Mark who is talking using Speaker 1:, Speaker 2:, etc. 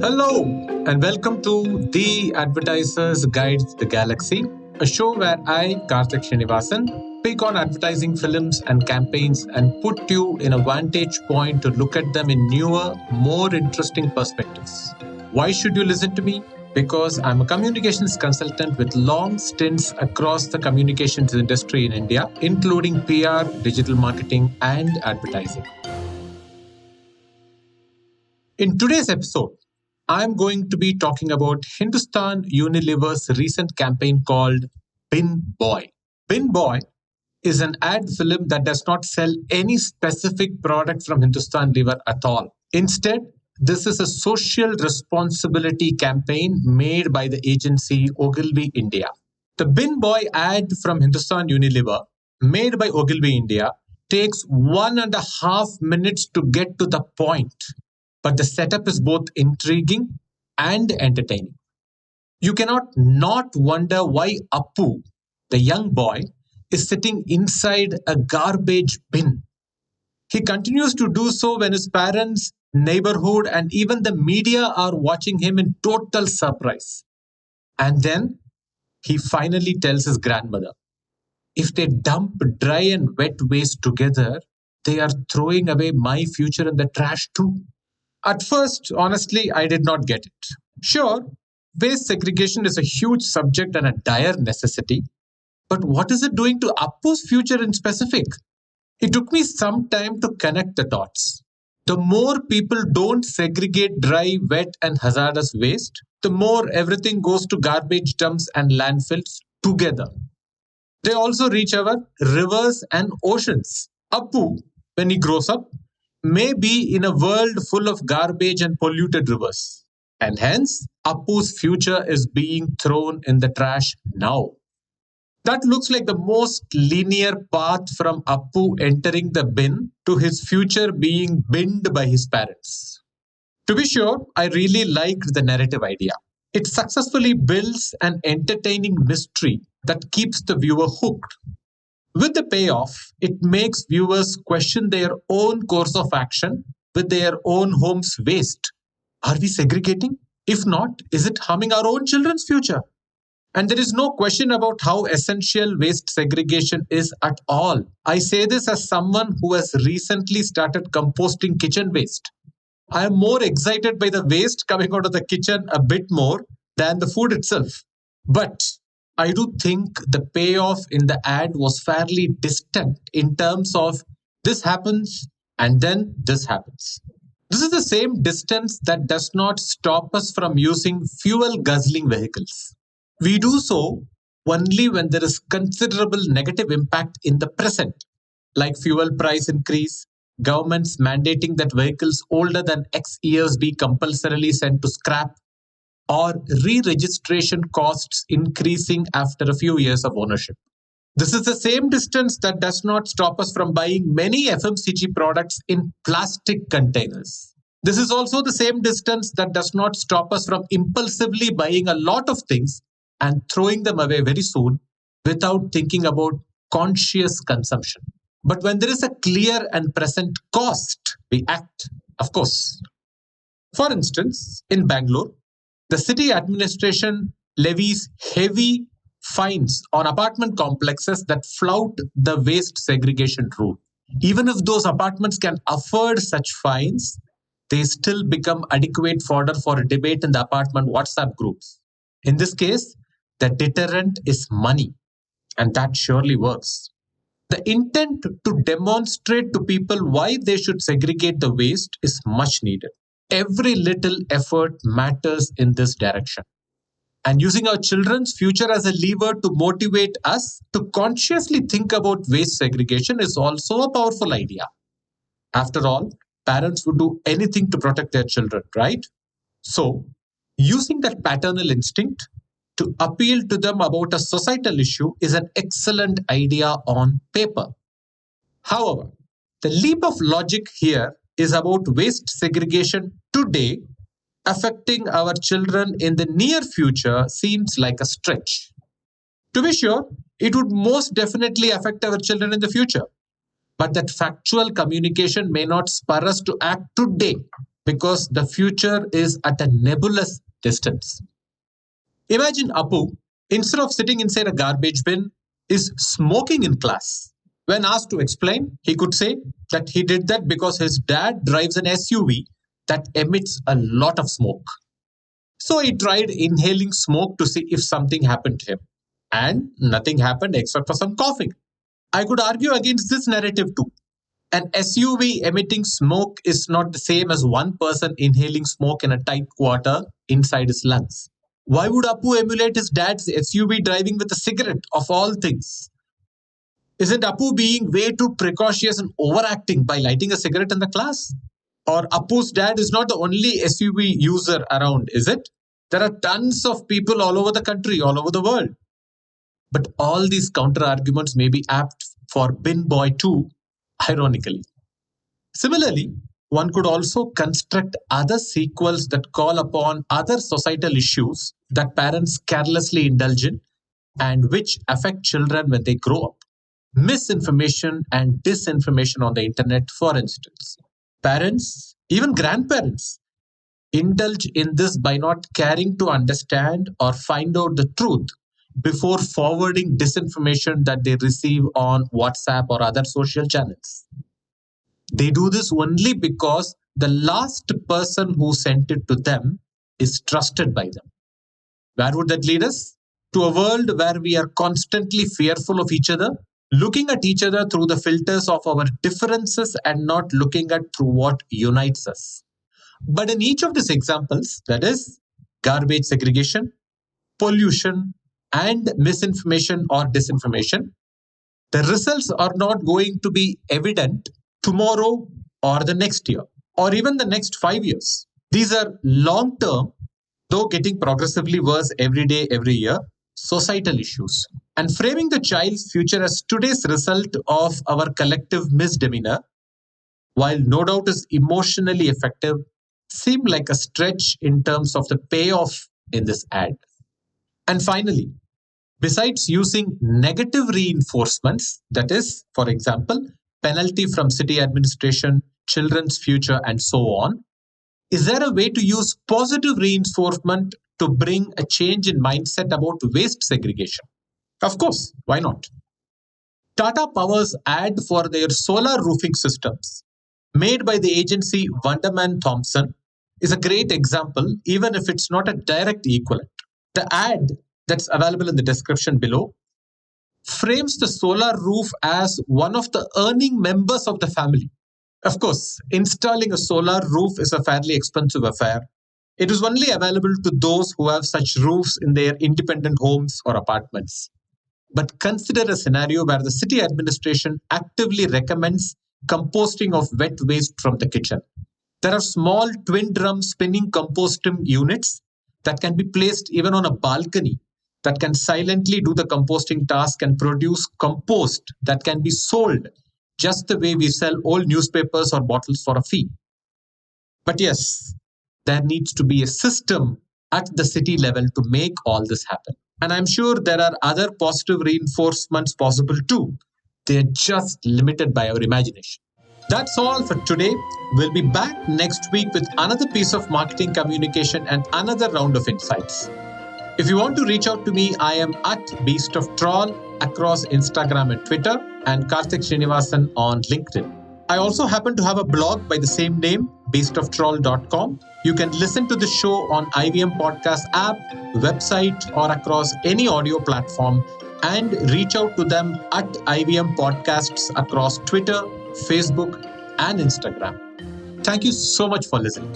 Speaker 1: Hello, and welcome to The Advertiser's Guide to the Galaxy, a show where I, Karthik Srinivasan, pick on advertising films and campaigns and put you in a vantage point to look at them in newer, more interesting perspectives. Why should you listen to me? Because I'm a communications consultant with long stints across the communications industry in India, including PR, digital marketing, and advertising. In today's episode, I'm going to be talking about Hindustan Unilever's recent campaign called Bin Boy. Bin Boy is an ad film that does not sell any specific product from Hindustan Unilever at all. Instead, this is a social responsibility campaign made by the agency Ogilvy India. The Bin Boy ad from Hindustan Unilever, made by Ogilvy India, takes 1.5 minutes to get to the point, but the setup is both intriguing and entertaining. You cannot not wonder why Appu, the young boy, is sitting inside a garbage bin. He continues to do so when his parents, neighborhood, and even the media are watching him in total surprise. And then he finally tells his grandmother, if they dump dry and wet waste together, they are throwing away my future in the trash too. At first, honestly, I did not get it. Sure, waste segregation is a huge subject and a dire necessity, but what is it doing to Appu's future in specific? It took me some time to connect the dots. The more people don't segregate dry, wet, and hazardous waste, the more everything goes to garbage dumps and landfills together. They also reach our rivers and oceans. Appu, when he grows up, may be in a world full of garbage and polluted rivers. And hence, Appu's future is being thrown in the trash now. That looks like the most linear path from Appu entering the bin to his future being binned by his parents. To be sure, I really liked the narrative idea. It successfully builds an entertaining mystery that keeps the viewer hooked. With the payoff, it makes viewers question their own course of action with their own home's waste. Are we segregating? If not, is it harming our own children's future? And there is no question about how essential waste segregation is at all. I say this as someone who has recently started composting kitchen waste. I am more excited by the waste coming out of the kitchen a bit more than the food itself. But I do think the payoff in the ad was fairly distant in terms of this happens and then this happens. This is the same distance that does not stop us from using fuel guzzling vehicles. We do so only when there is considerable negative impact in the present, like fuel price increase, governments mandating that vehicles older than X years be compulsorily sent to scrap, or re-registration costs increasing after a few years of ownership. This is the same distance that does not stop us from buying many FMCG products in plastic containers. This is also the same distance that does not stop us from impulsively buying a lot of things and throwing them away very soon without thinking about conscious consumption. But when there is a clear and present cost, we act, of course. For instance, in Bangalore, the city administration levies heavy fines on apartment complexes that flout the waste segregation rule. Even if those apartments can afford such fines, they still become adequate fodder for a debate in the apartment WhatsApp groups. In this case, the deterrent is money, and that surely works. The intent to demonstrate to people why they should segregate the waste is much needed. Every little effort matters in this direction. And using our children's future as a lever to motivate us to consciously think about waste segregation is also a powerful idea. After all, parents would do anything to protect their children, right? So, using that paternal instinct to appeal to them about a societal issue is an excellent idea on paper. However, the leap of logic here is about waste segregation today affecting our children in the near future seems like a stretch. To be sure, it would most definitely affect our children in the future, but that factual communication may not spur us to act today because the future is at a nebulous distance. Imagine Apu, instead of sitting inside a garbage bin, is smoking in class. When asked to explain, he could say that he did that because his dad drives an SUV that emits a lot of smoke. So he tried inhaling smoke to see if something happened to him. And nothing happened except for some coughing. I could argue against this narrative too. An SUV emitting smoke is not the same as one person inhaling smoke in a tight quarter inside his lungs. Why would Apu emulate his dad's SUV driving with a cigarette of all things? Isn't Apu being way too precautious and overacting by lighting a cigarette in the class? Or Apu's dad is not the only SUV user around, is it? There are tons of people all over the country, all over the world. But all these counter arguments may be apt for Bin Boy too, ironically. Similarly, one could also construct other sequels that call upon other societal issues that parents carelessly indulge in and which affect children when they grow up. Misinformation and disinformation on the internet, for instance. Parents, even grandparents, indulge in this by not caring to understand or find out the truth before forwarding disinformation that they receive on WhatsApp or other social channels. They do this only because the last person who sent it to them is trusted by them. Where would that lead us? To a world where we are constantly fearful of each other, looking at each other through the filters of our differences and not looking at through what unites us. But in each of these examples, that is, garbage segregation, pollution, and misinformation or disinformation, the results are not going to be evident tomorrow or the next year or even the next 5 years. These are long-term, though getting progressively worse every day, every year, societal issues. And framing the child's future as today's result of our collective misdemeanor, while no doubt is emotionally effective, seem like a stretch in terms of the payoff in this ad. And finally, besides using negative reinforcements, that is, for example, penalty from city administration, children's future, and so on, is there a way to use positive reinforcement to bring a change in mindset about waste segregation? Of course, why not? Tata Power's ad for their solar roofing systems, made by the agency Wunderman Thompson, is a great example, even if it's not a direct equivalent. The ad that's available in the description below frames the solar roof as one of the earning members of the family. Of course, installing a solar roof is a fairly expensive affair. It is only available to those who have such roofs in their independent homes or apartments. But consider a scenario where the city administration actively recommends composting of wet waste from the kitchen. There are small twin drum spinning composting units that can be placed even on a balcony that can silently do the composting task and produce compost that can be sold just the way we sell old newspapers or bottles for a fee. But yes, there needs to be a system at the city level to make all this happen. And I'm sure there are other positive reinforcements possible too. They're just limited by our imagination. That's all for today. We'll be back next week with another piece of marketing communication and another round of insights. If you want to reach out to me, I am at Beast of Troll across Instagram and Twitter, and Karthik Srinivasan on LinkedIn. I also happen to have a blog by the same name, beastoftroll.com. You can listen to the show on IVM Podcast app, website, or across any audio platform, and reach out to them at IVM Podcasts across Twitter, Facebook, and Instagram. Thank you so much for listening.